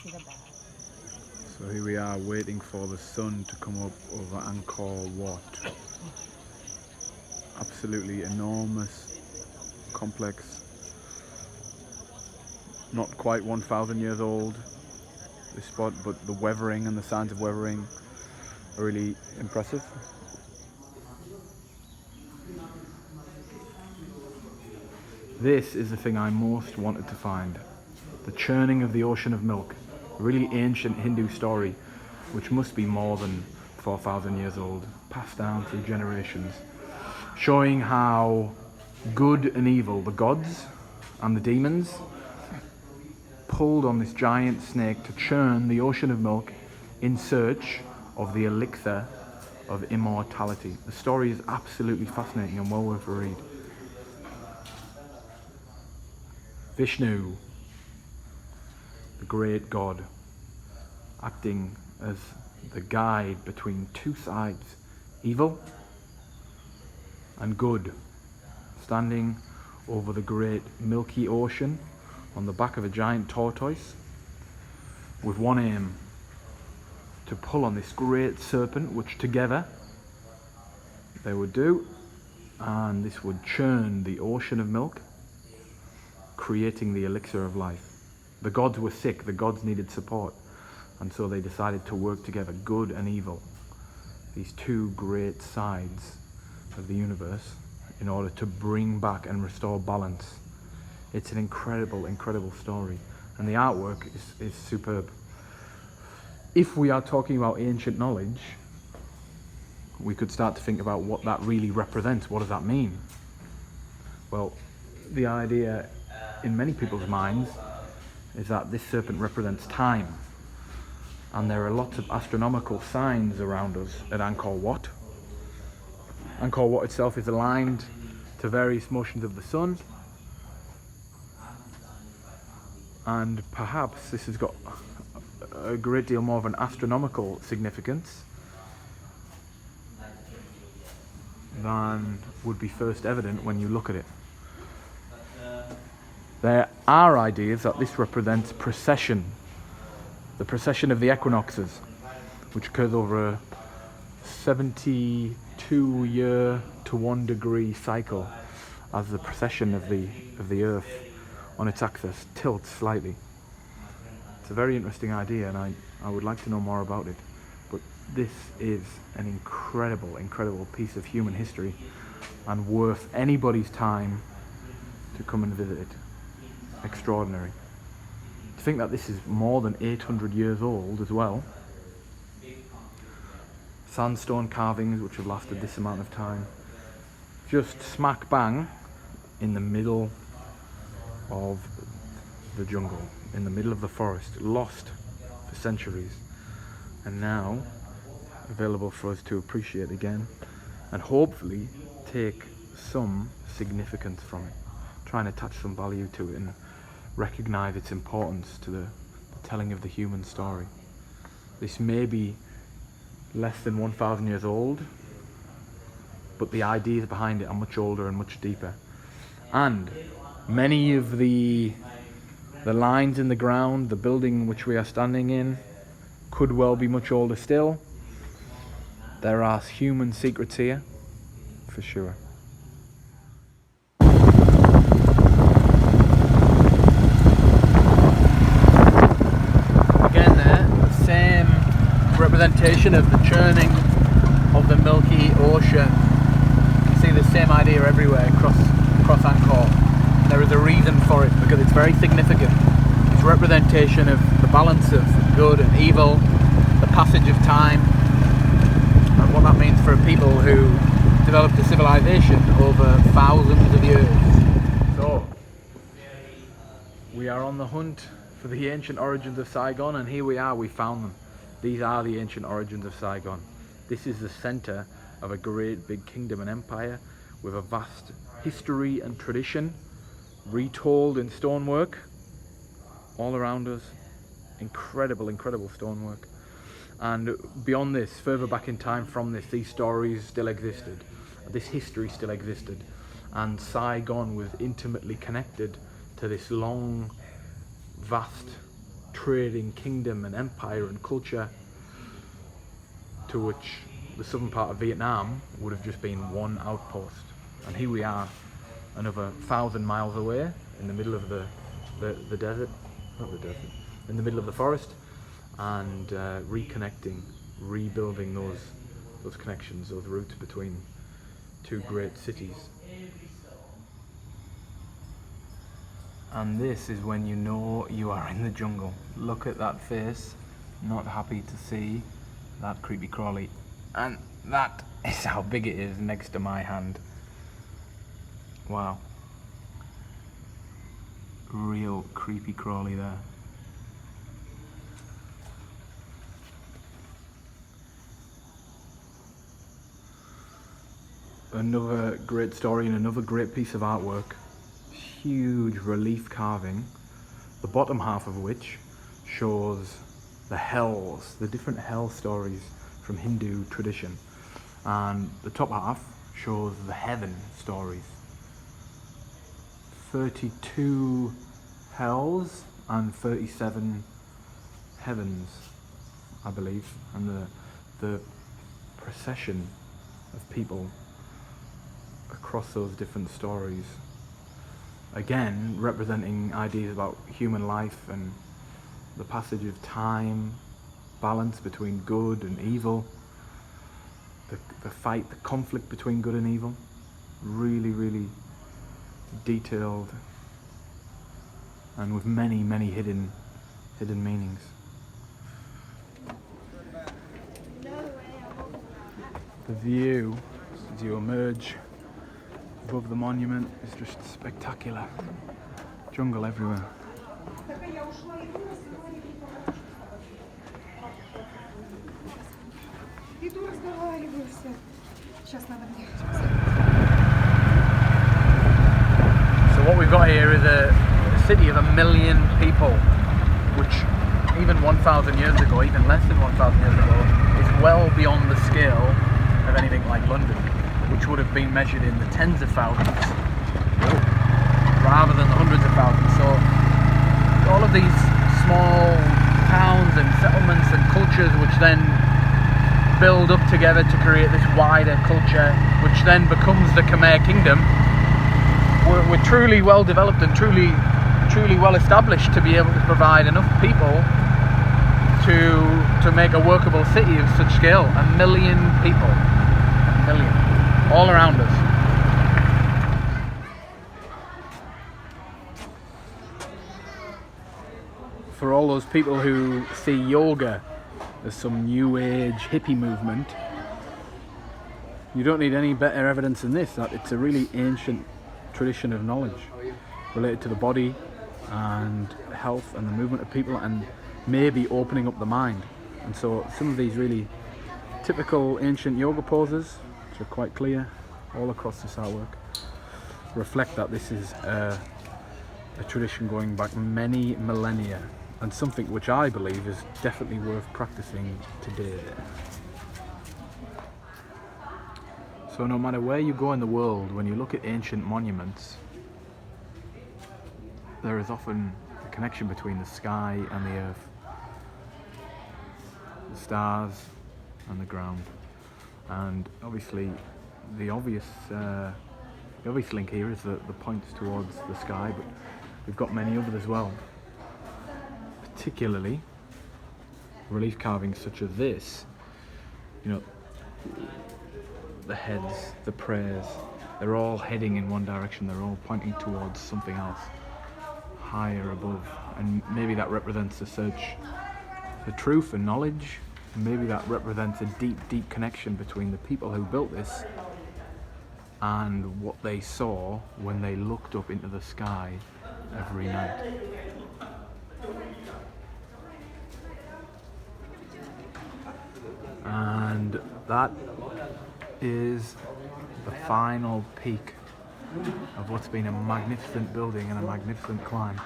So here we are waiting for the sun to come up over Angkor Wat. Absolutely enormous, complex, not quite 1,000 years old, this spot, but the weathering and the signs of weathering are really impressive. This is the thing I most wanted to find. The churning of the ocean of milk. A really ancient Hindu story, which must be more than 4,000 years old, passed down through generations, showing how good and evil, the gods and the demons, pulled on this giant snake to churn the ocean of milk in search of the elixir of immortality. The story is absolutely fascinating and well worth a read. Vishnu, the great god, acting as the guide between two sides, evil and good, standing over the great milky ocean on the back of a giant tortoise with one aim: to pull on this great serpent, which together they would do, and this would churn the ocean of milk, creating the elixir of life. The gods were sick, the gods needed support, and so they decided to work together, good and evil, these two great sides of the universe, in order to bring back and restore balance. It's an incredible, incredible story, and the artwork is superb. If we are talking about ancient knowledge, we could start to think about what that really represents. What does that mean? Well, the idea in many people's minds is that this serpent represents time, and there are lots of astronomical signs around us at Angkor Wat. Angkor Wat itself is aligned to various motions of the sun, and perhaps this has got a great deal more of an astronomical significance than would be first evident when you look at it. There are ideas that this represents precession, the precession of the equinoxes, which occurs over a 72-year to 1 degree cycle, as the precession of the Earth on its axis tilts slightly. It's a very interesting idea, and I would like to know more about it. But this is an incredible, incredible piece of human history, and worth anybody's time to come and visit it. Extraordinary. To think that this is more than 800 years old as well. Sandstone carvings which have lasted this amount of time. Just smack bang in the middle of the jungle, in the middle of the forest, lost for centuries, and now available for us to appreciate again, and hopefully take some significance from it. Try and attach some value to it and recognize its importance to the telling of the human story. This may be less than 1,000 years old, but the ideas behind it are much older and much deeper. And many of the lines in the ground, the building which we are standing in, could well be much older still. There are human secrets here, for sure. Representation of the churning of the milky ocean. You see the same idea everywhere across Angkor. There is a reason for it, because it's very significant. It's representation of the balance of good and evil, the passage of time, and what that means for people who developed a civilization over thousands of years. So, we are on the hunt for the ancient origins of Saigon, and here we are, we found them. These are the ancient origins of Saigon. This is the center of a great big kingdom and empire with a vast history and tradition retold in stonework all around us. Incredible, incredible stonework. And beyond this, further back in time from this, these stories still existed. This history still existed. And Saigon was intimately connected to this long, vast trading kingdom and empire and culture, to which the southern part of Vietnam would have just been one outpost. And here we are, another 1,000 miles away, in the middle of the desert, not the desert, in the middle of the forest, and reconnecting, rebuilding those connections, those roots between two great cities. And this is when you know you are in the jungle. Look at that face, not happy to see that creepy crawly. And that is how big it is next to my hand. Wow. Real creepy crawly there. Another great story and another great piece of artwork. Huge relief carving, the bottom half of which shows the hells, the different hell stories from Hindu tradition, and the top half shows the heaven stories. 32 hells and 37 heavens, I believe, and the procession of people across those different stories, again representing ideas about human life and the passage of time, balance between good and evil, the fight, the conflict between good and evil. Really, really detailed, and with many, many hidden meanings. The view as you emerge above the monument is just spectacular. Jungle everywhere. So what we've got here is a city of 1 million people, which even 1,000 years ago, even less than 1,000 years ago, is well beyond the scale of anything like London, which would have been measured in the tens of thousands rather than the hundreds of thousands. So all of these small towns and settlements and cultures, which then build up together to create this wider culture, which then becomes the Khmer Kingdom, were truly well developed and truly well established to be able to provide enough people to make a workable city of such scale. 1 million people, 1 million, all around us. For all those people who see yoga as some new age hippie movement, you don't need any better evidence than this, that it's a really ancient tradition of knowledge related to the body and health and the movement of people, and maybe opening up the mind. And so some of these really typical ancient yoga poses, which are quite clear all across this artwork, reflect that this is a tradition going back many millennia, and something which I believe is definitely worth practicing today. So no matter where you go in the world, when you look at ancient monuments, there is often a connection between the sky and the earth, the stars and the ground. And obviously the obvious link here is the points towards the sky, but we've got many others as well. Particularly relief carvings such as this, the heads, the prayers, they're all heading in one direction, they're all pointing towards something else, higher above, and maybe that represents a search for truth and knowledge, and maybe that represents a deep, deep connection between the people who built this and what they saw when they looked up into the sky every night. And that is the final peak of what's been a magnificent building and a magnificent climb.